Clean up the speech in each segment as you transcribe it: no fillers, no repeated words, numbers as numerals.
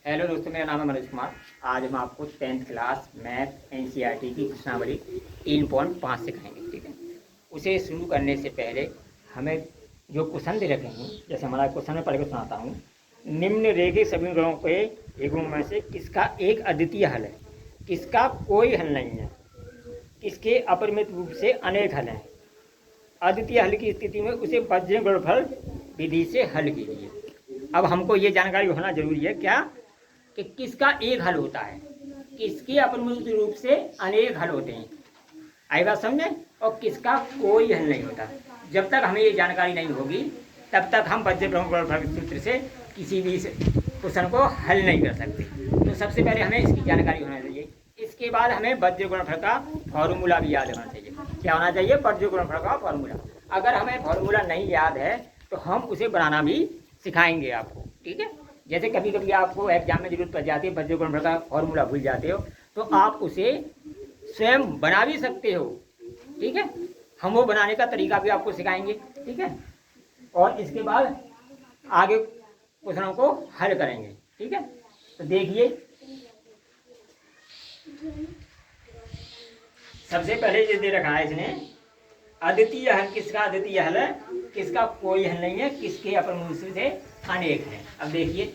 Hello दोस्तों, मेरा नाम है मनोज कुमार। आज हम आपको 10th क्लास मैथ एनसीईआरटी की प्रश्नावली 3.5 सिखाएंगे। ठीक है, उसे शुरू करने से पहले हमें जो क्वेश्चन दे रखे हैं, जैसे हमारा क्वेश्चन में पढ़ के सुनाता हूँ। निम्नलिखित सभी गुणों के गुणों में से किसका एक अद्वितीय हल है, किसका कोई हल नहीं है, किसके अपरिमित रूप से अनेक हल हैं। अद्वितीय हल की स्थिति में उसे वज्र गुणनफल विधि से हल कीजिए। अब हमको ये जानकारी होना जरूरी है क्या कि किसका एक हल होता है, किसके अपरिमित रूप से अनेक हल होते हैं। आई बात समझे? और किसका कोई हल नहीं होता। जब तक हमें ये जानकारी नहीं होगी तब तक हम वज्र गुणनफल सूत्र से किसी भी क्वेश्चन को हल नहीं कर सकते। तो सबसे पहले हमें इसकी जानकारी होना चाहिए। इसके बाद हमें वज्र गुणनफल का फॉर्मूला भी याद होना चाहिए। क्या होना चाहिए? वज्र गुणनफल का फॉर्मूला। अगर हमें फॉर्मूला नहीं याद है तो हम उसे बनाना भी सिखाएंगे आपको। ठीक है, जैसे कभी कभी आपको एग्जाम में जरूरत पड़ जाती है, वज्र गुणनफल का फॉर्मूला भूल जाते हो, तो आप उसे स्वयं बना भी सकते हो। ठीक है, हम वो बनाने का तरीका भी आपको सिखाएंगे। ठीक है, और इसके बाद आगे क्वेश्चनों को हल करेंगे। ठीक है, तो देखिए, सबसे पहले ये दे रखा है इसने, अद्वितीय हल। किसका अद्वितीय हल है, किसका कोई हल नहीं है, किसके अपरिमित से अनेक है। अब देखिए,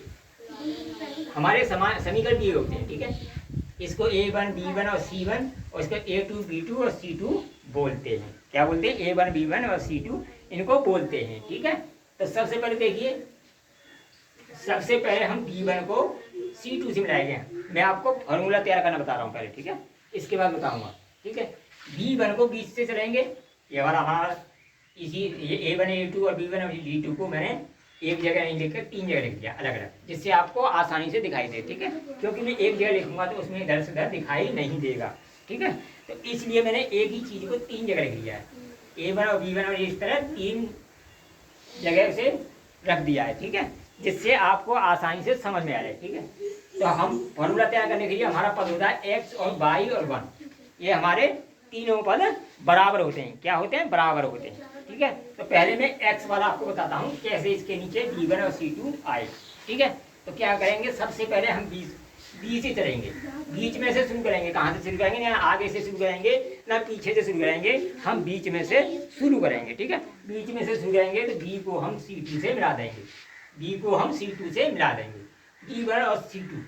हमारे समीकरण दिए होते हैं। ठीक है, इसको A1 B1 और C1 और इसको A2 B2 और C2 बोलते हैं। क्या बोलते हैं? A1 B1 और C2 इनको बोलते हैं। ठीक है, तो सबसे पहले देखिए, सबसे पहले हम B1 को C2 से मिलाएंगे। मैं आपको फॉर्मूला तैयार करना बता रहा हूँ पहले। ठीक है, इसके बाद बताऊंगा। ठीक है, B1 को बीच से चलेंगे। ये वाला हमारा इसी ये A1 A2 और B1 और B2 को मैंने एक जगह नहीं लिखकर 3 जगह लिख दिया अलग अलग, जिससे आपको आसानी से दिखाई दे। ठीक है, क्योंकि मैं एक जगह लिखूंगा तो उसमें इधर से उधर दिखाई नहीं देगा। ठीक है, तो इसलिए मैंने एक ही चीज को 3 जगह लिख दिया है। A1 और B1 और इस तरह 3 जगह से रख दिया है। ठीक है, जिससे आपको आसानी से समझ में आ जाए। ठीक है, तो हम फॉर्मूला तैयार करने के लिए हमारा पद होता है x और y और 1। ये हमारे तीनों पद बराबर होते हैं। क्या होते हैं? बराबर होते हैं। ठीक है, तो पहले मैं x वाला आपको बताता हूँ कैसे इसके नीचे B1 और C2 आए। ठीक है, तो क्या करेंगे, सबसे पहले हम बीच से चलेंगे, बीच में से शुरू करेंगे। कहाँ से शुरू करेंगे? ना आगे से शुरू करेंगे ना पीछे से शुरू करेंगे, हम बीच में से शुरू करेंगे। ठीक है, बीच में से शुरू करेंगे तो B को हम C2 से मिला देंगे। B को हम C2 से मिला देंगे। B1 और C2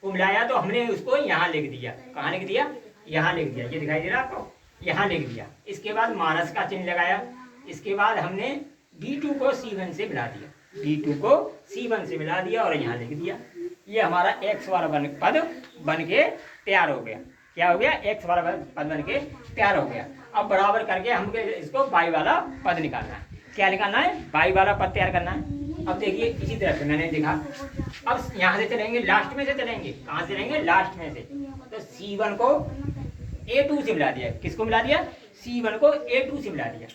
को मिलाया तो हमने उसको यहाँ लिख दिया। कहाँ लिख दिया? यहाँ लिख दिया। ये दिखाई दे रहा है आपको? यहाँ लिख दिया। इसके बाद माइनस का चिन्ह लगाया। इसके बाद हमने B2 को C1 से मिला दिया। B2 को C1 से मिला दिया और यहाँ लिख दिया। ये हमारा x वाला पद बन के तैयार हो गया। क्या हो गया? x वाला पद बन के तैयार हो गया। अब बराबर करके हमको इसको y वाला पद निकालना है। क्या निकालना है? y वाला पद तैयार करना है। अब देखिए, इसी तरह से मैंने देखा। अब यहाँ से चलेंगे, लास्ट में से चलेंगे। कहाँ से चलेंगे? लास्ट में से। तो C1 को A2 से मिला दिया। किसको मिला दिया? C1 को A2 से मिला दिया।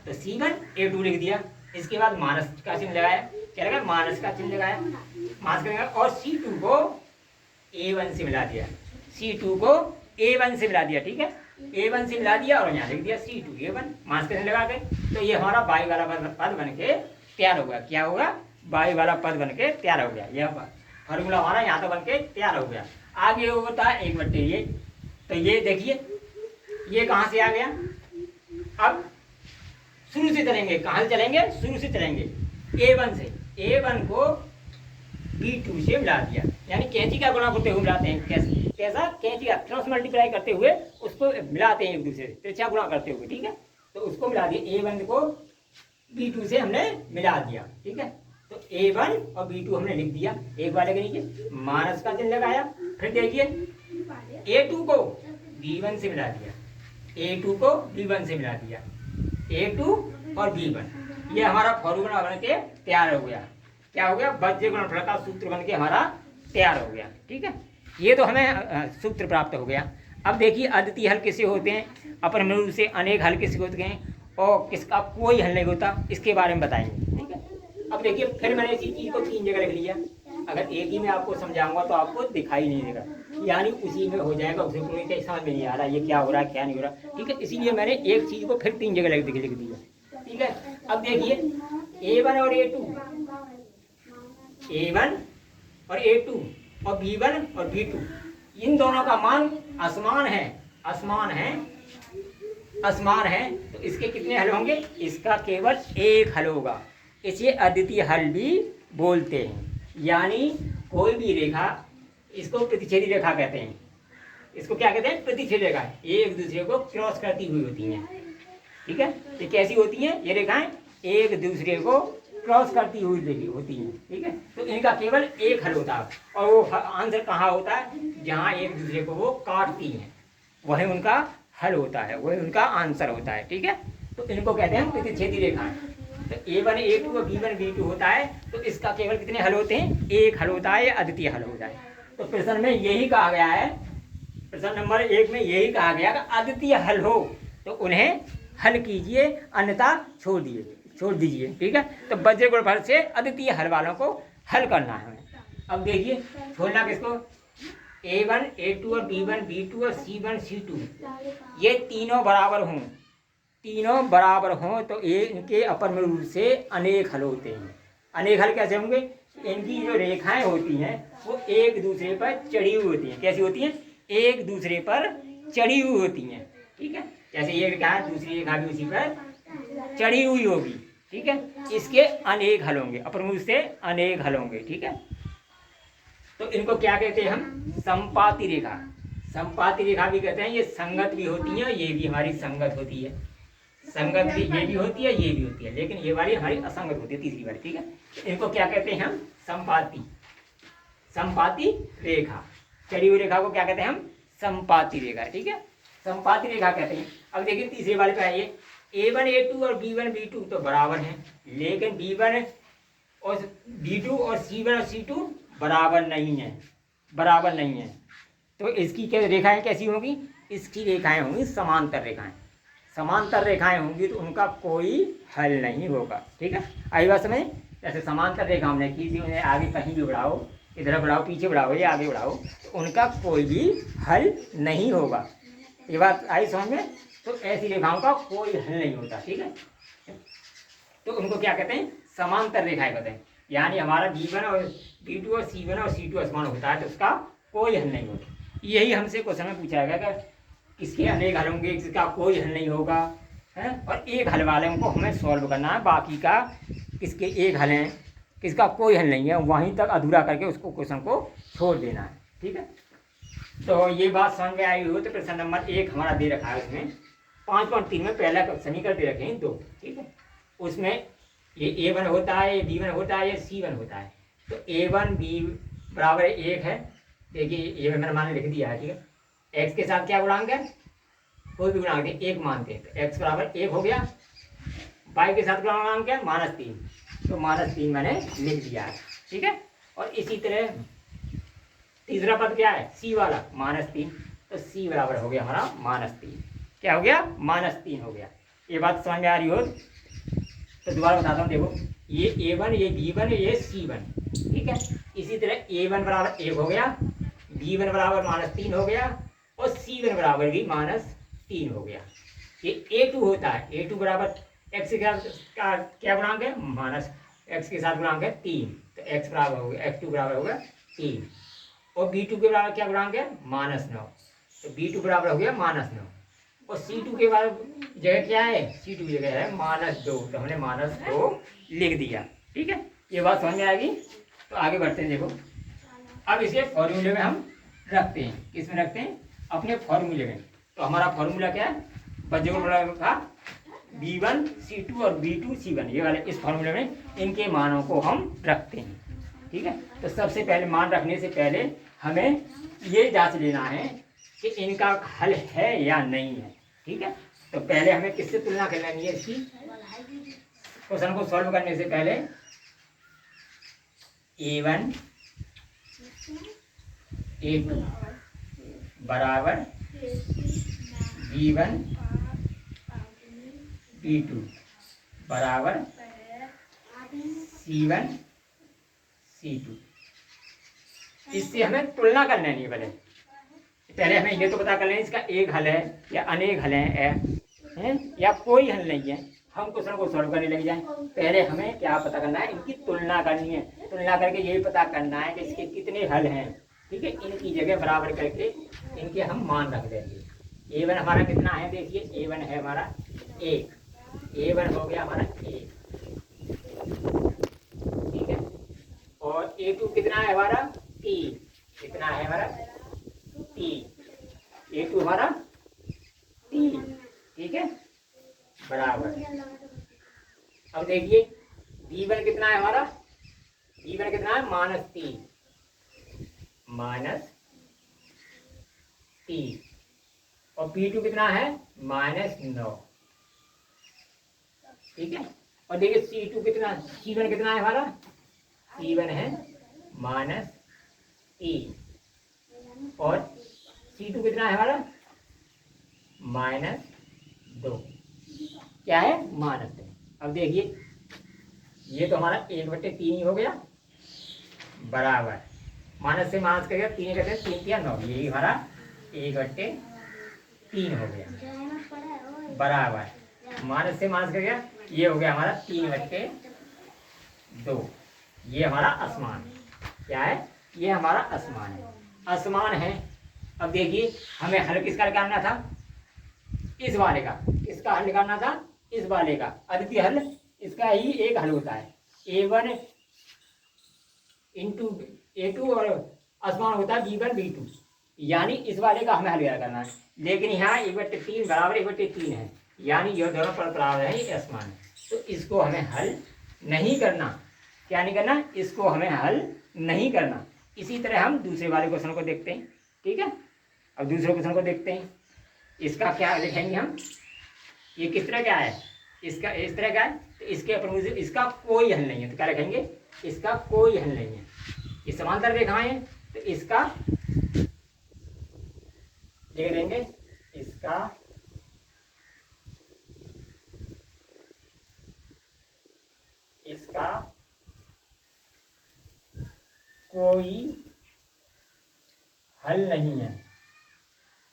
तो C1 A2 लिख दिया। इसके बाद माइनस का चिन्ह लगाया। क्या लगाया? माइनस का चिन्ह लगाया। माइनस का लगाया और C2 को A1 से मिला दिया। C2 को A1 से मिला दिया। ठीक है, A1 से मिला दिया और यहाँ लिख दिया C2 A1 माइनस का चिन्ह लगा के। तो ये हमारा y वाला पद बन के तैयार हो गया। क्या होगा? y वाला पद बन के तैयार हो गया। यह फॉर्मूला हमारा यहाँ तो बन के तैयार हो गया। आगे होता है 1/। ये तो ये देखिए, ये कहाँ से आ गया? अब शुरू से चलेंगे। कहाँ से चलेंगे? शुरू से चलेंगे A1 से। A1 को B2 से मिला दिया, यानी कैंची का गुणा करते हुए मिलाते हैं। कैसे? कैसा? कैंची का क्रॉस मल्टीप्लाई करते हुए उसको मिलाते हैं एक दूसरे से, त्रिज्या गुणा करते हुए। ठीक है, तो उसको मिला दिया। A1 को B2 से हमने मिला दिया। ठीक है, तो A1 और B2 हमने लिख दिया एक वाले के नीचे, माइनस का चिन्ह लगाया। फिर देखिए, A2 को B1 से मिला दिया। A2 को B1 से मिला दिया। A2 और B1, ये हमारा फॉर्मूला बन के तैयार हो गया। क्या हो गया? वज्र गुणनफल का सूत्र बन के हमारा तैयार हो गया। ठीक है, ये तो हमें सूत्र प्राप्त हो गया। अब देखिए, अद्वितीय हल किसे होते हैं, अपरिमित रूप से अनेक हल किसे होते हैं और किसका कोई हल नहीं होता, इसके बारे में बताएंगे। ठीक है, अब देखिए, फिर मैंने इसी चीज को 3 जगह लिख लिया। अगर एक ही में आपको समझाऊंगा तो आपको दिखाई नहीं देगा, यानी उसी में हो जाएगा। उसे पूरी तरह समझ में नहीं आ रहा ये क्या हो रहा है क्या नहीं हो रहा। ठीक है, इसीलिए मैंने एक चीज को फिर 3 जगह लिख दिया। ठीक है, अब देखिए, A1 और A2, A1 और A2 और B1 और B2, इन दोनों का मान असमान है, असमान है, असमान है, तो इसके कितने हल होंगे? इसका केवल एक हल होगा। इसे अद्वितीय हल भी बोलते हैं। यानी कोई भी रेखा, इसको प्रतिच्छेदी रेखा कहते हैं। इसको क्या कहते हैं? प्रतिच्छेदी रेखा। एक दूसरे को क्रॉस करती हुई होती हैं। ठीक है, ये कैसी होती हैं? ये रेखाएं एक दूसरे को क्रॉस करती हुई होती हैं। ठीक है, तो इनका केवल एक हल होता है, और वो आंसर कहाँ होता है? जहाँ एक दूसरे को वो काटती हैं, वही उनका हल होता है, वही उनका आंसर होता है। ठीक है, तो इनको कहते हैं प्रतिच्छेदी रेखाएं। तो A1 A2 और B1 B2 होता है, तो इसका केवल कितने हल होते हैं? एक हल होता है, या अद्वितीय हल होता है। तो प्रश्न में यही कहा गया है, प्रश्न नंबर 1 में यही कहा गया कि अद्वितीय हल हो तो उन्हें हल कीजिए, अन्यथा छोड़ दीजिए। ठीक है, तो बज्र गुणफल से अद्वितीय हल वालों को हल करना है। अब देखिए, छोड़ना किसको? A1 A2 और B1 B2 और C1 C2, ये तीनों बराबर हों तो इनके अपरमूल रूप से अनेक हल होते हैं। अनेक हल कैसे होंगे? इनकी जो रेखाएं होती हैं वो एक दूसरे पर चढ़ी हुई होती हैं। कैसी होती हैं? एक दूसरे पर चढ़ी हुई होती हैं। ठीक है, जैसे एक रेखा है, दूसरी रेखा भी उसी पर चढ़ी हुई होगी। ठीक है, इसके अनेक हल होंगे, अपरमूल से अनेक हल होंगे। ठीक है, तो इनको क्या कहते हैं हम? संपाती रेखा। संपाती रेखा भी कहते हैं। ये संगत भी होती है, ये भी हमारी संगत होती है। संगत भी ये भी होती है, ये भी होती है, लेकिन ये वाली हमारी असंगत होती है, तीसरी वाली। ठीक है, इनको क्या कहते हैं हम? संपाती रेखा। चढ़ी हुई रेखा को क्या कहते हैं हम? संपाती रेखा। ठीक है, संपाती रेखा कहते हैं। अब देखिए तीसरे वाले पे आइए। A1 A2 और B1 B2 तो बराबर हैं, लेकिन B1 और B2 और C1 और C2 बराबर नहीं है। तो इसकी क्या रेखाएं कैसी होंगी? इसकी रेखाएं होंगी समांतर रेखाएं। समांतर रेखाएं होंगी तो उनका कोई हल नहीं होगा। ठीक है, आई बात समझ? जैसे समांतर रेखा हमने की थी, उन्हें आगे कहीं भी बढ़ाओ, इधर बढ़ाओ, पीछे बढ़ाओ या आगे बढ़ाओ, तो उनका कोई भी हल नहीं होगा। ये बात आई समझ में? तो ऐसी रेखाओं का कोई हल नहीं होता। ठीक है, तो उनको क्या कहते हैं? समांतर रेखाएं कहते हैं। यानी हमारा B1 और B2 और C1 और C2 असमान होता है तो उसका कोई हल नहीं होता। यही हमसे क्वेश्चन में पूछा गया कि किसके अनेक हल होंगे, किसका कोई हल नहीं होगा है, और एक हल वाले को हमें सॉल्व करना है, बाकी का किसके एक हल हैं, किसका कोई हल नहीं है, वहीं तक अधूरा करके उसको क्वेश्चन को छोड़ देना है। ठीक है, तो ये बात समझ में आई हो तो प्रश्न नंबर 1 हमारा दे रखा है, उसमें 5.3 में पहला समीकरण दे रखे हैं 2। ठीक है, उसमें ये A1 होता है, ये B1 होता है, ये C1 होता है। तो A1 B बराबर 1 है। देखिए ये मैंने मान लिख दिया है। ठीक है, x के साथ क्या गुणांक है? कोई भी गुणांक है, 1 मानते हैं, तो x बराबर 1 हो गया। y के साथ गुणांक है -3, तो -3 मैंने लिख दिया है। ठीक है, और इसी तरह तीसरा पद क्या है? C वाला -3, तो C बराबर हो गया हमारा -3। क्या हो गया? -3 हो गया। ये बात समझ में आ रही हो तो दोबारा बताता हूँ। देखो ये A1, ये B1, ये C1। ठीक है, इसी तरह A1 बराबर 1 हो गया, B1 बराबर -3 हो गया, और C1 बराबर भी -3 हो गया। ये A2 होता है। A2 बराबर x के साथ क्या गुणांक है? -x के साथ गुणांक है 3, तो x बराबर हो गया, x2 बराबर हो गया 3। और B2 के बराबर क्या गुणांक है? -9, तो B2 बराबर हो गया -9। और C2 के बाद जगह क्या है? C2 जगह है -2, तो हमने -2 लिख दिया। ठीक है, ये बात समझ में आएगी। तो आगे बढ़ते हैं। देखो अब इसे फॉर्मूले में हम रखते हैं। किस में रखते हैं? अपने फॉर्मूले में। तो हमारा फॉर्मूला क्या है? बज्र था B1 C2 और B2 C1, ये वाले इस फॉर्मूले में इनके मानों को हम रखते हैं। ठीक है, तो सबसे पहले मान रखने से पहले हमें ये जांच लेना है कि इनका हल है या नहीं है। ठीक है, तो पहले हमें किससे तुलना कर लेनी है? इसकी क्वेश्चन को सॉल्व करने से पहले A1 A2 बराबर B1 B2 बराबर C1 C2, इससे हमें तुलना कर लेनी है। पहले हमें ये तो पता कर लें इसका एक हल है या अनेक हल हैं, या कोई हल नहीं है। हम क्वेश्चन को सॉल्व करने लग जाएं, पहले हमें क्या पता करना है, इनकी तुलना करनी है। तुलना करके यही पता करना है कि इसके कितने हल हैं। ठीक है, इनकी जगह बराबर करके इनके हम मान रख देंगे। A1 हमारा कितना है, देखिए A1 है हमारा 1, A1 हो गया हमारा 1, ठीक है। और A2 कितना है हमारा 3, कितना है हमारा 3, A2 हमारा 3, ठीक है, बराबर। अब देखिए B1 कितना है हमारा, B1 कितना है -3, -3, और P2 कितना है -9, ठीक है। और देखिए C2 कितना, C1 कितना है हमारा, C1 है -3, और C2 कितना है हमारा -2, क्या है -2। अब देखिए ये तो हमारा 1/3 ही हो गया, बराबर। माइनस से माइनस कर गया, 3 करते 3 या 9, यही हमारा 1/3 हो गया, बराबर। माइनस से माइनस कर गया, ये हो गया हमारा 3/2। ये हमारा असमान, क्या है, ये हमारा असमान है, असमान है। अब देखिए हमें हल किसका निकालना था, इस वाले का, किसका हल निकालना था, इस वाले का। अद्वितीय हल इसका ही एक हल होता है, A1 इंटू A2 और असमान होता है B1 B2, यानी इस वाले का हमें हल करना है। लेकिन यहाँ 1/3 बराबर 1/3 है, यानी यह दोनों पर बराबर है, ये असमान है, तो इसको हमें हल नहीं करना। क्या नहीं करना, इसको हमें हल नहीं करना। इसी तरह हम दूसरे वाले क्वेश्चन को देखते हैं, ठीक है। अब दूसरे क्वेश्चन को देखते हैं, इसका क्या लिखेंगे हम, ये किस तरह क्या है, इसका इस तरह का है, तो इसके अपोजिट इसका कोई हल नहीं है, तो क्या लिखेंगे, इसका कोई हल नहीं है। ये समांतर रेखाएं हैं, तो इसका लिख देंगे, इसका कोई हल नहीं है,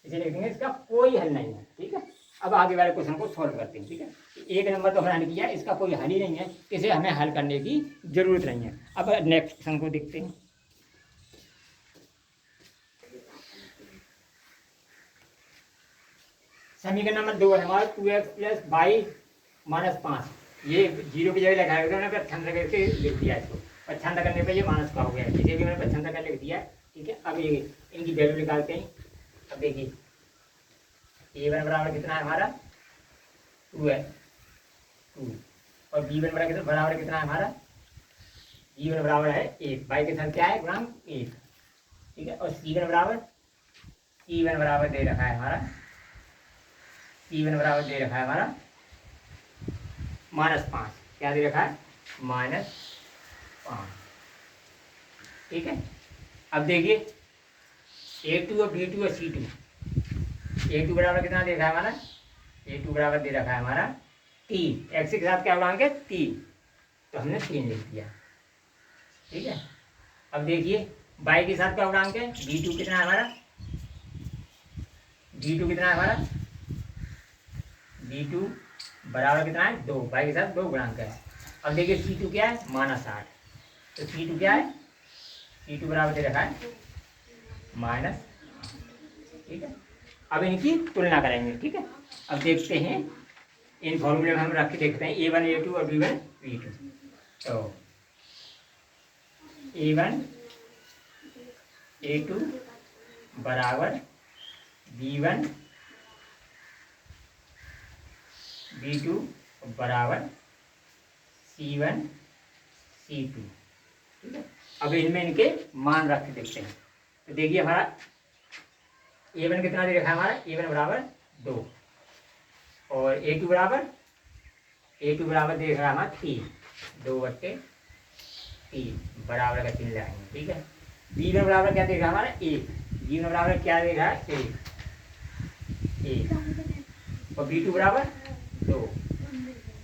इसे लिख देंगे, इसका कोई हल नहीं है, ठीक है। अब आगे वाले क्वेश्चन को सॉल्व करते हैं, ठीक है। एक नंबर तो हमने हल किया, इसका कोई हल ही नहीं है, इसे हमें हल करने की जरूरत नहीं है। अब नेक्स्ट क्वेश्चन को देखते हैं। समीकरण नंबर 2 है हमारा 2x + y - 5, ये 0 की जगह लगाया गया, मैंने प्रच्छंद करके लिख दिया इसको, प्रच्छंद करने पे ये माइनस का हो गया, इसे भी मैंने प्रच्छंद कर लिख दिया, ठीक है। अब ये इनकी वैल्यू निकालते हैं। अब देखिए A1 बराबर कितना है हमारा 2 है 2, और B1 बराबर कितना है हमारा, B1 बराबर है 1, y के साथ क्या है गुणांक 1, ठीक है। और C1 बराबर दे रखा है हमारा, C1 बराबर दे रखा है हमारा -5, क्या दे रखा है -5, ठीक है। अब देखिए A2 और B2 और C2, A2 बराबर कितना दे रखा है हमारा, A2 बराबर दे रखा है हमारा 3, x के साथ क्या गुणांक है 3, तो हमने 3 लिख दिया, ठीक है। अब देखिए y के साथ क्या गुणांक है, B2 कितना है हमारा, B2 कितना है हमारा, B2 बराबर कितना है 2, y के साथ 2 गुणांक है। अब देखिए C2 क्या है -8, तो C2 क्या है, C2 बराबर दे रखा है -, ठीक है। अब इनकी तुलना करेंगे, ठीक है। अब देखते हैं इन फॉर्मूले में हम रख के देखते हैं A1 A2 और B1 B2, तो A1 A2 बराबर B1 B2 बराबर C1 C2, ठीक है। अब इनमें इनके मान रख के देखते हैं, तो देखिए हमारा A1 कितना दे रखा है हमारा, A1 बराबर 2, और A2 बराबर दे रखा है हमारा 3, 2/3, बराबर का चिन्ह लगाएंगे, ठीक है। B1 बराबर क्या दे रखा है हमारा 1, B1 बराबर क्या दे रखा है 1, और B2 बराबर 2,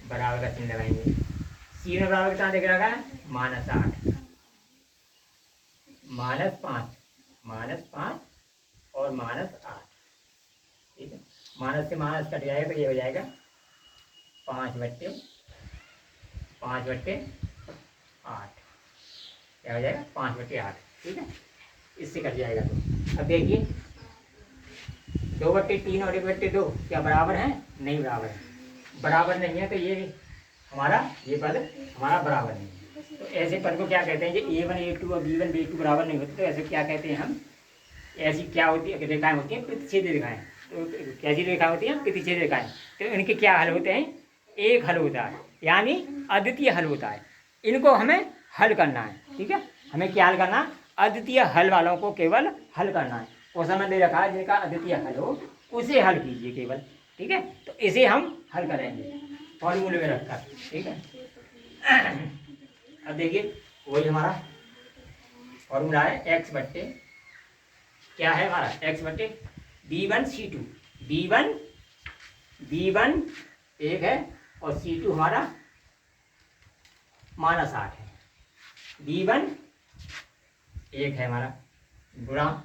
बराबर का चिन्ह लगाएंगे। C1 बराबर कितना दे रखा है -8, -5 और -8, ठीक है। माइनस से माइनस कट जाएगा तो ये हो जाएगा 5/8 क्या हो जाएगा 5/8। ठीक है, इससे कट जाएगा। तो अब देखिए 2/3 और 1/2 क्या बराबर है? नहीं बराबर है। बराबर नहीं है तो ये हमारा ये पद हमारा बराबर नहीं है। तो ऐसे पद को क्या कहते हैं? ये A1 A2 और B1 B2 बराबर नहीं होते तो ऐसे क्या कहते हैं हम? ऐसी क्या होती है? रेखाएं होती हैं प्रतिच्छेदी रेखाएं। तो कैसी रेखा होती हैं? प्रतिच्छेदी रेखाएं। तो इनके क्या हल होते हैं? एक हल होता है, यानी अद्वितीय हल होता है। इनको हमें हल करना है। ठीक है, हमें क्या हल करना है? अद्वितीय हल वालों को केवल हल करना है। क्वेश्चन में दे रखा है जिनका अद्वितीय हल हो उसे हल कीजिए केवल। ठीक है, तो इसे हम हल करेंगे फॉर्मूले में रखकर। ठीक है, अब देखिए वही हमारा फॉर्मूला है x/, क्या है हमारा? x/B1 C2। B1 एक है और C2 हमारा -8 है। B1 एक है हमारा गुणा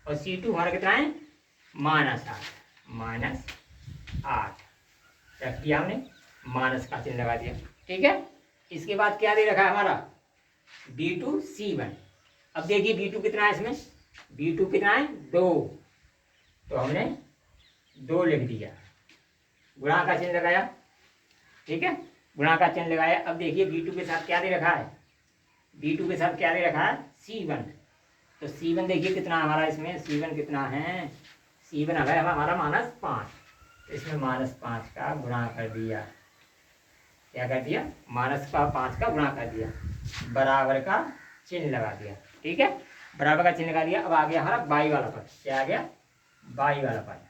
और C2 हमारा कितना है? -8 रख दिया हमने, माइनस का चिन्ह लगा दिया। ठीक है, इसके बाद क्या दे रखा है हमारा? B2C1। अब देखिए B2 कितना है इसमें? B2 कितना है? 2। तो हमने 2 लिख दिया, गुणा का चिन्ह लगाया। ठीक है, गुणा का चिन्ह लगाया। अब देखिए B2 के साथ क्या दे रखा है? B2 के साथ क्या दे रखा है? C1। तो C1 देखिए कितना हमारा इसमें? C1 कितना है? C1 है हमारा -5। तो इसमें -5 का गुणा कर दिया। क्या कर दिया? -5 का गुणा कर दिया, बराबर का चिन्ह लगा दिया। ठीक है, बराबर का चिन्ह लगा दिया। अब आ गया हमारा बाई वाला पद। क्या आ गया? बाई वाला पद।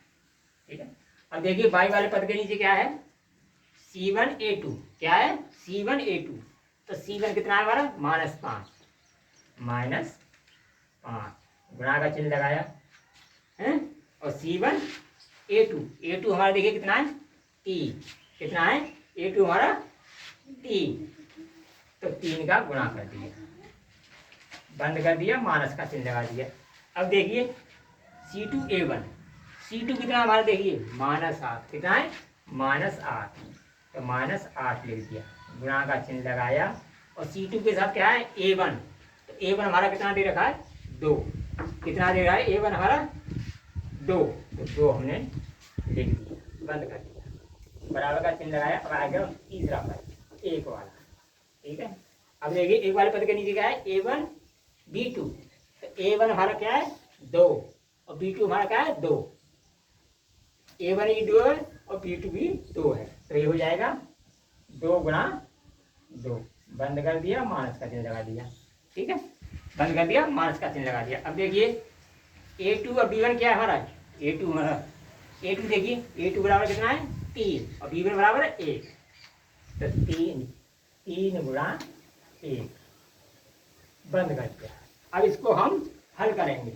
ठीक है, अब देखिए बाई वाले पद के नीचे क्या है? C1A2। क्या है? C1A2। तो C1 कितना है हमारा? -5 गुणा का चिन्ह लगाया है। और C1A2 हमारा देखिए कितना है? 3। कितना है? A2 हमारा 3। तो 3 का गुणा कर दिया, बंद कर दिया, माइनस का चिन्ह लगा दिया। अब देखिए C2A1। C2 कितना हमारा? देखिए -8। कितना है? -8। तो -8 लिख दिया, गुणा का चिन्ह लगाया। और C2 के साथ क्या है? A1। तो A1 हमारा कितना दे रखा है? 2। कितना दे रहा है A1 हमारा? 2। तो 2 हमने लिख दिया, बंद कर दिया, बराबर का चिन्ह लगाया। अब आ गया तीसरा पद, एक वाला। ठीक है, अब देखिए एक वाले पद के नीचे क्या है? A1 B2। तो A1 हमारा क्या है? 2 और B2 हमारा क्या है? 2। A1 ही 2 है और B2 भी 2 है। तो ये हो जाएगा 2 गुणा 2। बंद कर दिया, माइनस का चिन्ह लगा दिया। ठीक है, बंद कर दिया, माइनस का चिन्ह लगा दिया। अब देखिए A2 और B1 क्या है हमारा? A2 हमारा, A2 देखिए A2 बराबर कितना है? 3 और B1 बराबर है 1। तो 3 गुणा 1, बंद कर दिया। अब इसको हम हल करेंगे।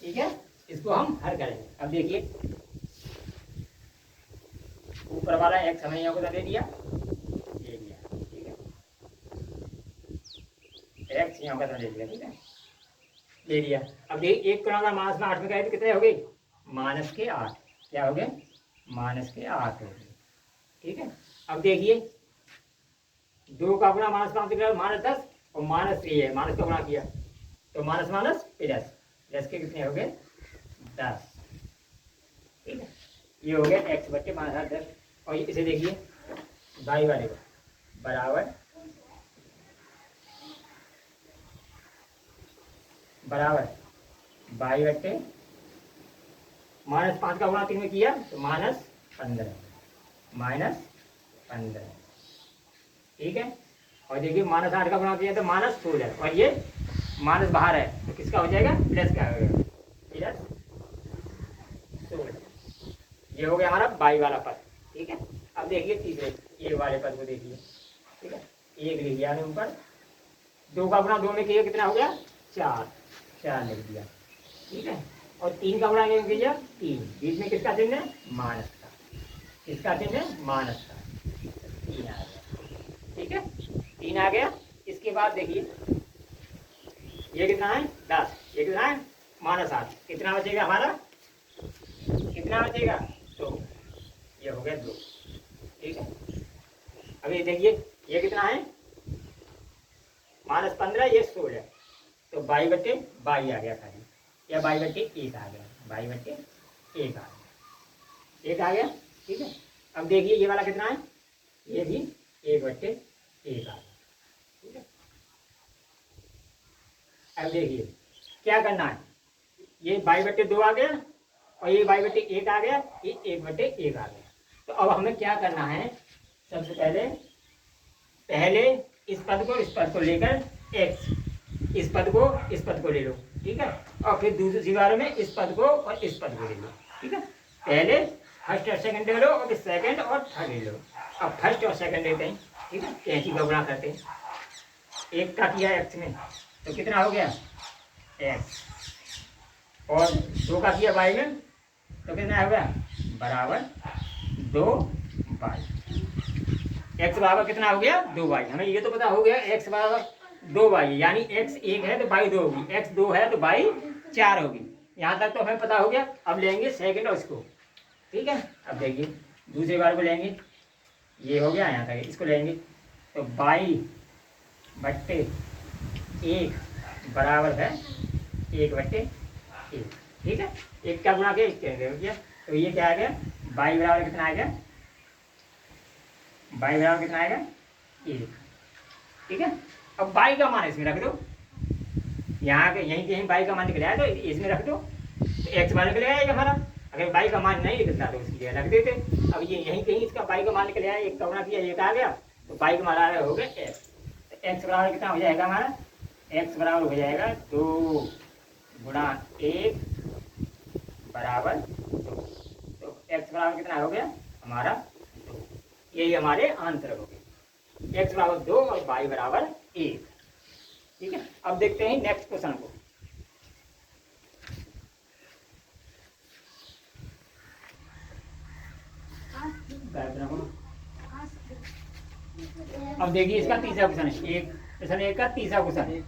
ठीक है, इसको हम हल करेंगे। अब देखिए ऊपर वाला x हमें यहाँ को दे दिया, ठीक है, x यहाँ का दे दिया। ठीक है, ले लिया। अब देखिए 1 गुणा -8 में गए तो कितने हो गए? -8। क्या हो गए? -8 हो गए। ठीक है, अब देखिए 2 का गुणा -5 -10 और -3 है, माइनस का गुणा किया तो माइनस प्लस, प्लस के कितने हो गए? 10। ठीक है, ये हो गया x/-10। और इसे देखिए बाई वाले को बराबर बाई/, -5 का गुणा 3 में किया तो -15। ठीक है, और देखिए -8 का गुणा किया तो -16। और ये माइनस बाहर है तो किसका हो जाएगा? प्लस का हो जाएगा, +16। ये हो गया हमारा बाई वाला पद। ठीक है, अब देखिए तीसरे ये वाले पद को देखिए। ठीक है, 1 लिख दिया ऊपर, 2 का गुणा 2 में किया कितना हो गया? 4 लिख दिया। ठीक है, और 3 का गुणा किया 3, बीच में किसका चिन्ह है? माइनस का। किसका चिन्ह है? माइनस का। 3 आ गया। ठीक है, 3 आ गया। इसके बाद देखिए ये कितना है? 10। ये कितना है? -8। कितना बचेगा हमारा? कितना बचेगा? तो ये हो गया 2। ठीक है, अब ये देखिए ये कितना है -15, ये 16, तो 22/22 आ गया खाली, या 22/1 आ गया, 22/1 आ गया, 1 आ गया। ठीक है, अब देखिए ये वाला कितना है, ये भी 1/1 आ गया। ठीक है, अब देखिए क्या करना है, ये 22/2 आ गया और ये 22/1 आ गया, ये 1/1 आ गया। तो अब हमें क्या करना है, सबसे पहले इस पद को लेकर x, इस पद को ले लो। ठीक है, और फिर दूसरी बार में इस पद को और इस पद को ले लो। ठीक है, पहले फर्स्ट और सेकंड ले लो और फिर सेकंड और थर्ड ले लो। अब फर्स्ट और सेकंड लेते हैं। ठीक है, ऐसी गणना करते हैं। 1 का किया x में तो कितना हो गया x, और 2 का किया y में तो कितना हो गया बराबर 2y। x बराबर कितना हो गया 2y। हमें ये तो पता हो गया x बराबर 2y, यानी x 1 है तो y 2 होगी, x 2 है तो y 4 होगी। यहाँ तक तो हमें पता हो गया। अब लेंगे सेकंड और इसको। ठीक है, अब देखिए दूसरी बार को लेंगे, ये हो गया यहाँ तक, इसको लेंगे तो y/1 बराबर है 1/1। ठीक है, 1 का गुणा किया 1 हो गया, तो ये क्या आ गया y बराबर कितना आएगा, y बराबर कितना आएगा 1। ठीक है, अब y का मान इसमें रख दो, यहाँ के यहीं कहीं y का मान निकल आया तो इसमें रख दो, तो x मान निकल आएगा हमारा। अगर y का मान नहीं निकलता तो उसकी जगह रख देते। अब ये यहीं कहीं इसका y का मान निकल आया, 1 का गुणा किया 1 आ गया, तो y का मान आ गया हो गया x। तो x बराबर कितना हो जाएगा हमारा, x बराबर हो जाएगा 2 × 1 बराबर 2। तो x बराबर कितना हो गया हमारा 2। यही हमारे आंसर हो गए, x बराबर 2 और y बराबर 1। ठीक है, अब देखते हैं नेक्स्ट क्वेश्चन को। अब देखिए इसका तीसरा क्वेश्चन है, प्रश्न 1 का तीसरा क्वेश्चन है।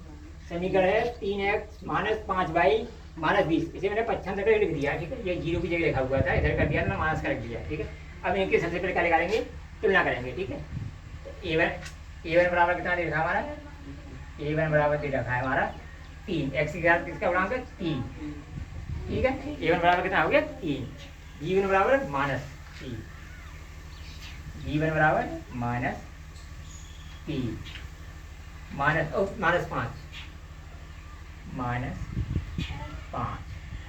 समीकरण है 3x - 5y - 20। इसे मैंने 55 तक लिख दिया। ठीक है, ये 0 की जगह लिखा हुआ था, इधर कर दिया ना माइनस कर दिया। ठीक है, अब इनके सबसे पहले क्या निकालेंगे, तुलना करेंगे। ठीक है, a1 बराबर कितना दे रखा हमारा, a1 बराबर दे रखा है हमारा 3, x की घात किसका गुणांक है 3। ठीक है, a1 बराबर कितना हो गया 3, b1 बराबर -3, b1 बराबर -3 -5।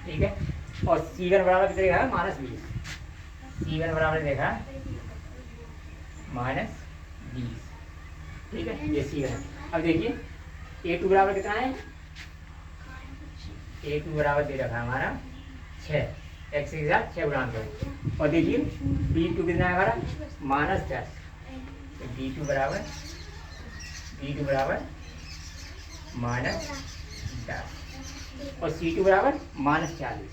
ठीक है, और c1 बराबर कितना देखा है -20, c1 बराबर देखा -20। ठीक है, ये c1 है। अब देखिए a2 बराबर कितना है, a2 बराबर दे रखा है हमारा 6, x के साथ 6 गुणांक है। और देखिए b2 कितना है हमारा -10, तो b2 बराबर -10 और c2 बराबर -40,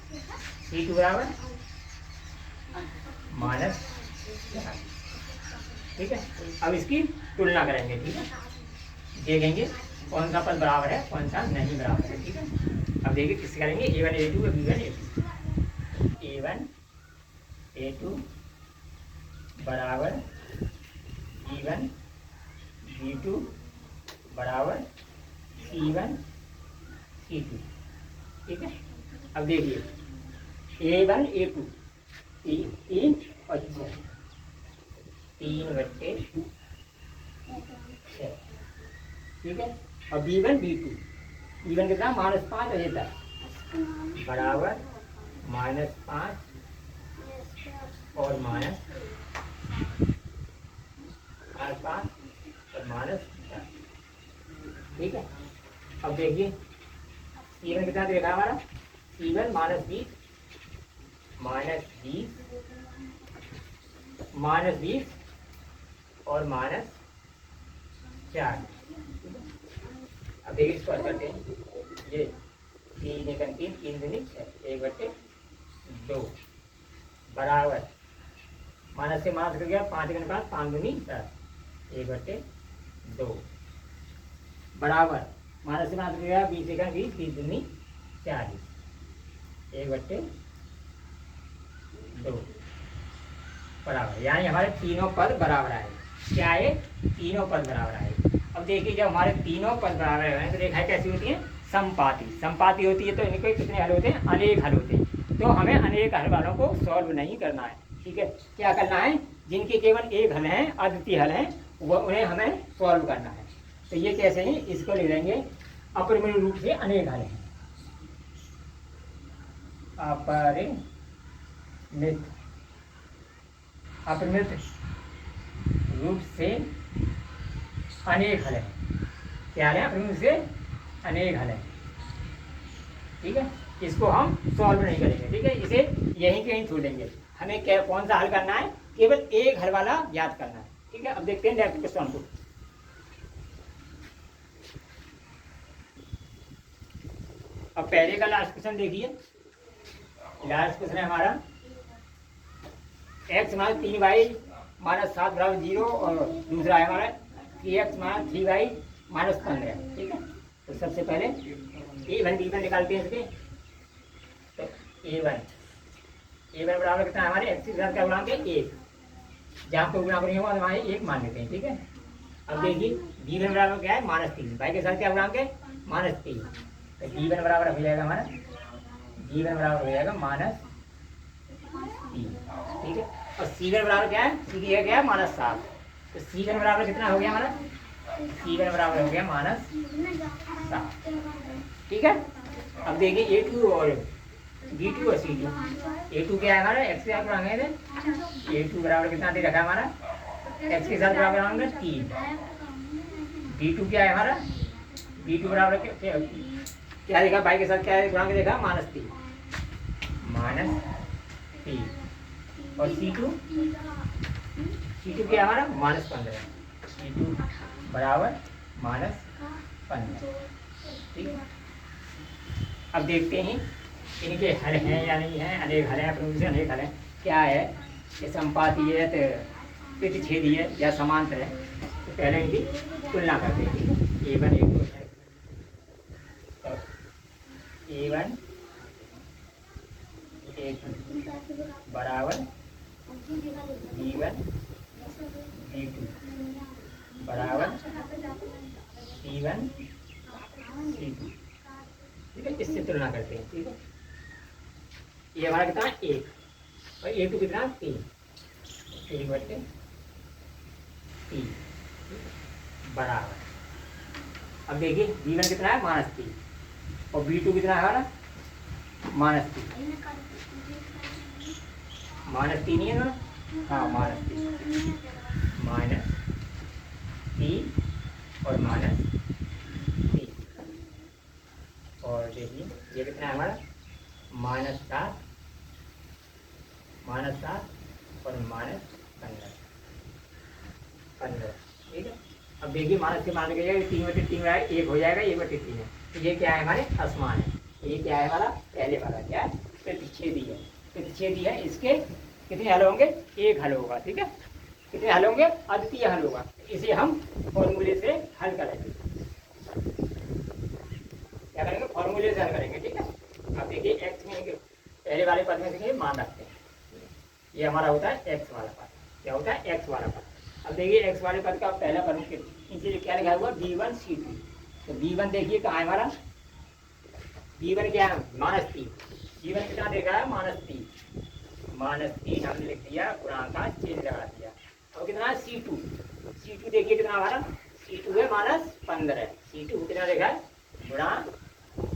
c2 बराबर -40। ठीक है, अब इसकी तुलना करेंगे। ठीक है, देखेंगे कौन सा पद बराबर है कौन सा नहीं बराबर है। ठीक है, अब देखिए किससे करेंगे, a1 a2 और b1 a2। a1 a2 बराबर b1 b2 बराबर c1 c2। ठीक है, अब देखिए a1 a2 3 और 6, 3/6। ठीक है, और b1 b2 कितना -5 हो जाता है बराबर -5 और -5 और -10। ठीक है, अब देखिए c1 कितना देखा हमारा, c1 -20 और -4। अब देखिए इसको करते हैं, ये 3 × 3 3 दूनी 6, 1/2 बराबर माइनस से माइनस कर गया 5 × 5 5 दूनी 10, 1/2 बराबर माइनस से माइनस कर गया 20 × 20 30 दूनी 40, 1/2 बराबर, यानी हमारे तीनों पद बराबर आए। क्या है, तीनों पद बराबर आए। अब देखिए जब हमारे तीनों पद बराबर हैं तो रेखाएं कैसी होती हैं, समपाती। समपाती होती है तो इनके कितने हल होते हैं, अनेक हल होते हैं। तो हमें अनेक हल वालों को सॉल्व नहीं करना है, ठीक है। क्या करना है, जिनके केवल एक हल हैं, अद्वितीय हल हैं, वह उन्हें हमें सॉल्व करना है। तो ये कैसे हैं, इसको ले लेंगे अपरिमेय रूप से अनेक हल हैं, अपरिमित अपरिमित रूप से अनेक हल हैं। क्या है, अपरिमित रूप से अनेक हल हैं, ठीक है। इसको हम सॉल्व नहीं करेंगे, ठीक है, इसे यहीं के यहीं छोड़ देंगे। हमें क्या, कौन सा हल करना है, केवल एक हल वाला याद करना है, ठीक है। अब देखते हैं नेक्स्ट क्वेश्चन को। अब पहले का लास्ट क्वेश्चन देखिए। लास्ट क्वेश्चन है हमारा x माइनस 3y माइनस 7 बराबर 0, और दूसरा है हमारा x माइनस 3y माइनस 15, ठीक है। तो सबसे पहले a1 b1 निकालते हैं इसके। तो a1 बराबर कितना है हमारे, x के साथ क्या गुणांक है, 1। जहाँ पे गुणांक नहीं होगा वहाँ 1 मान लेते हैं, ठीक है। अब देखिए b1 बराबर क्या है, -3, y के साथ क्या गुणांक है, -3। तो b1 बराबर हो जाएगा हमारा, b1 बराबर हो जाएगा -3, ठीक है। और c1 बराबर क्या है, c1 क्या है, -7। तो c1 बराबर कितना हो गया हमारा, c1 बराबर हो गया -7, ठीक है। अब देखिए a2 और b2 और c2। a2 क्या है हमारा, x के साथ गुणांक है, a2 बराबर कितना दे रखा है हमारा, x के साथ बराबर गुणांक 3। b2 क्या है हमारा, b2 बराबर क्या देखा, y के साथ क्या है गुणांक देखा, -3, और c2 क्या है हमारा, -15, c2 बराबर -15, ठीक है। अब देखते हैं इनके हल हैं या नहीं हैं, अनेक हल हैं, अपने से अनेक हल हैं। क्या है, ये संपाती है, प्रतिच्छेदी है या समांतर है। तो पहले इनकी तुलना करते हैं, a1 a2 है, a1 a2 बराबर b1 b2 बराबर c1 c2, ठीक है। इससे तुलना करते हैं, ठीक है। ये हमारा कितना, 1, और a2 कितना, 3, 3/3 बराबर। अब देखिए b1 कितना है, -3, और b2 कितना है हमारा, -3 ही है ना, हाँ, -3 और -3, और देखिए ये कितना है हमारा, -7 और -15, ठीक है। अब देखिए माइनस से मान के 3/3 1 हो जाएगा, 1/3 है। तो ये क्या है, हमारे असमान है। ये क्या है हमारा, पहले वाला क्या है, प्रतिच्छेदी है, प्रतिच्छेदी है। इसके कितने हल होंगे, एक हल होगा, ठीक है। कितने हल होंगे, अद्वितीय हल होगा। इसे हम फॉर्मूले से हल करेंगे, क्या करेंगे, फॉर्मूले से हल करेंगे, ठीक है। अब देखिए x में पहले वाले पद में से मान रखते हैं, ये हमारा होता है x वाला पद। क्या होता है, x वाला पद। अब देखिए x वाले पद का पहला पद नीचे क्या लिखा हुआ, b1 c2। तो b1 देखिए कहाँ है हमारा, b1 क्या है, -3। b1 कितना देखा है, -3 हमने लिख दिया, गुणांक का चिन्ह लगा दिया। और कितना है, c2 देखिए कितना हमारा, c2 है -15, c2 कितना देखा है, गुणा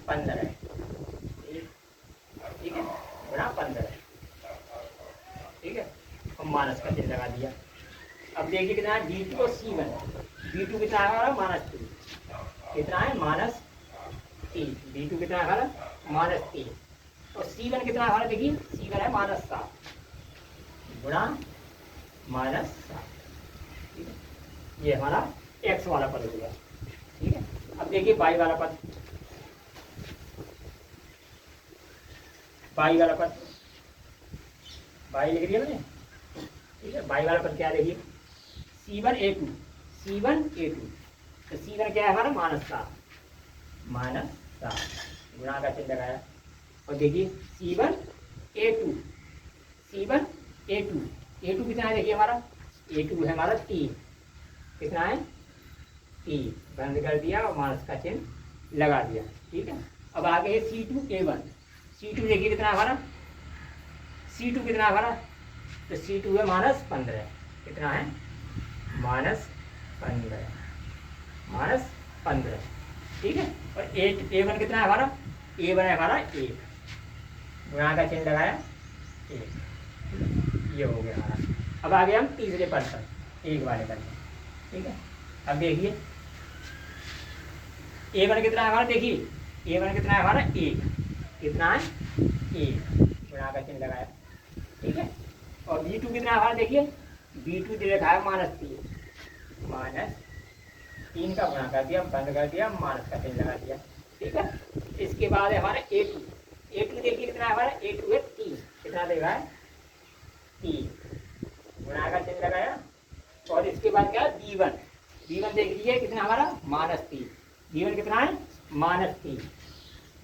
15, ठीक है, गुणा 15, ठीक है। हम माइनस का चिन्ह लगा दिया। अब देखिए कितना है, b2 और c1। b2 कितना है हमारा, -3, कितना है, -3। b2 कितना है हमारा, -3, और c1 कितना है हमारा, देखिए c1 है -7 गुणा -7, ठीक है। ये हमारा x वाला पद हो गया, ठीक है। अब देखिए y वाला पद, y लिख दिया मैंने, ठीक है। y वाला पद क्या देखिए, c1 a2। तो c1 क्या है हमारा, -7 गुणा का चिन्ह लगाया। और देखिए c1 a2 कितना है, देखिए हमारा a2 है हमारा 3, कितना है 3, बंद कर दिया और माइनस का चिन्ह लगा दिया। ठीक है, अब आगे है C2A1। C2 देखिए कितना है हमारा, C2 कितना है हमारा, तो C2 है -15। कितना है -15, -15। ठीक है, और A1 कितना है हमारा, A1 है हमारा 1, गुणा का चिन्ह लगाया 1, ये हो गया हमारा। अब आगे हम तीसरे पद पर, 1 वाले पद पर। ठीक है, अब देखिए A1 कितना है हमारा, देखिए A1 कितना है हमारा 1, कितना है 1, गुणा का चिन्ह लगाया। ठीक है, और B2 कितना है हमारा, देखिए B2 दे रखा है -3, -3 का गुणा कर दिया, बंद कर दिया, माइनस का चिन्ह लगा दिया। ठीक है, इसके बाद है हमारा A2 देखिए कितना है हमारा, A2 है 3, कितना दे रहा है 3, गुणा का चिन्ह लगाया। और इसके बाद क्या है B1 देख लीजिए कितना हमारा -3, B1 कितना है -3,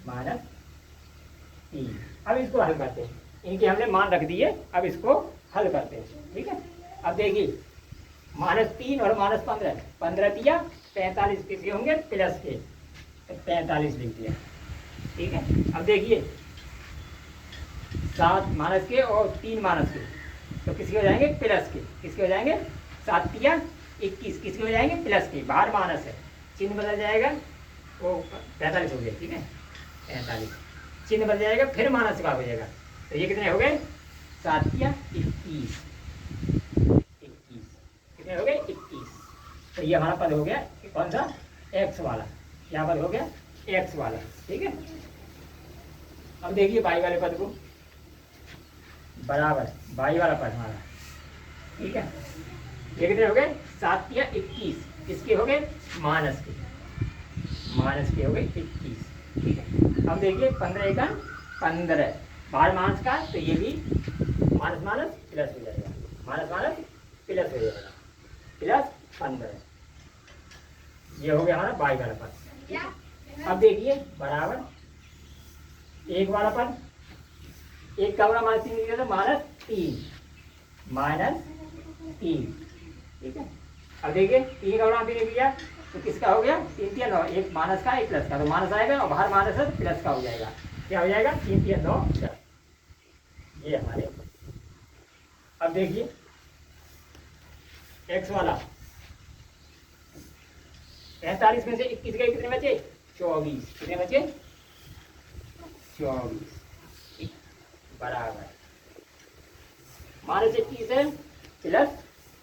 -3। अब इसको हल करते हैं, इनके हमने मान रख दिए, अब इसको हल करते हैं। ठीक है, अब देखिए -3 और -15, 15 दिया 45 किसके होंगे, प्लस के, तो 45 लिख दिया। ठीक है, अब देखिए 7 माइनस के और 3 माइनस के, तो किसके हो जाएंगे, प्लस के, किसके हो जाएंगे, 7 तिया 21, किसके हो जाएंगे, प्लस के, बाहर माइनस है, चिन्ह बदल जाएगा, वो 45 हो गया। ठीक है, 45 चिन्ह बदल जाएगा, फिर माइनस का हो जाएगा, तो ये कितने हो गए, 7 तिया 21, कितने हो गए 21। तो ये हमारा पद हो गया कौन सा, x वाला, क्या पद हो गया, x वाला। ठीक है, अब देखिए y वाले पद को, बराबर y वाला पद हमारा। ठीक है, ये कितने हो गए, 7 या 21, इसके हो गए माइनस के हो गए 21। ठीक है, अब देखिए 15 का 15, बाहर माइनस का, तो ये भी माइनस माइनस प्लस हो जाएगा, माइनस माइनस प्लस हो जाएगा, प्लस 15। ये हो गया हमारा y वाला पद। अब देखिए बराबर 1 वाला पद, 1 का बड़ा -3 लिखा था, -3। ठीक है, अब देखिए 3 का बड़ा 3 लिखा, तो किसका हो गया, 3 3 9, एक माइनस का एक प्लस का, तो माइनस आएगा और बाहर माइनस है तो प्लस का हो जाएगा, क्या हो जाएगा 3 3 9 10। ये हमारे, अब देखिए x वाला 45 में से 21 गए, कितने बचे, 24, कितने बचे 24, बराबर -21 है प्लस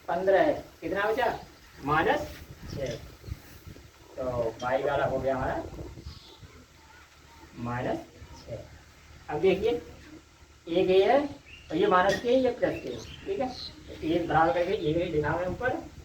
15 है, कितना बचा -6। तो y वाला हो गया हमारा -6। अब देखिए एक ये है और ये माइनस के, ये प्लस के। ठीक है, एक बराबर करके ये लिखा है ऊपर,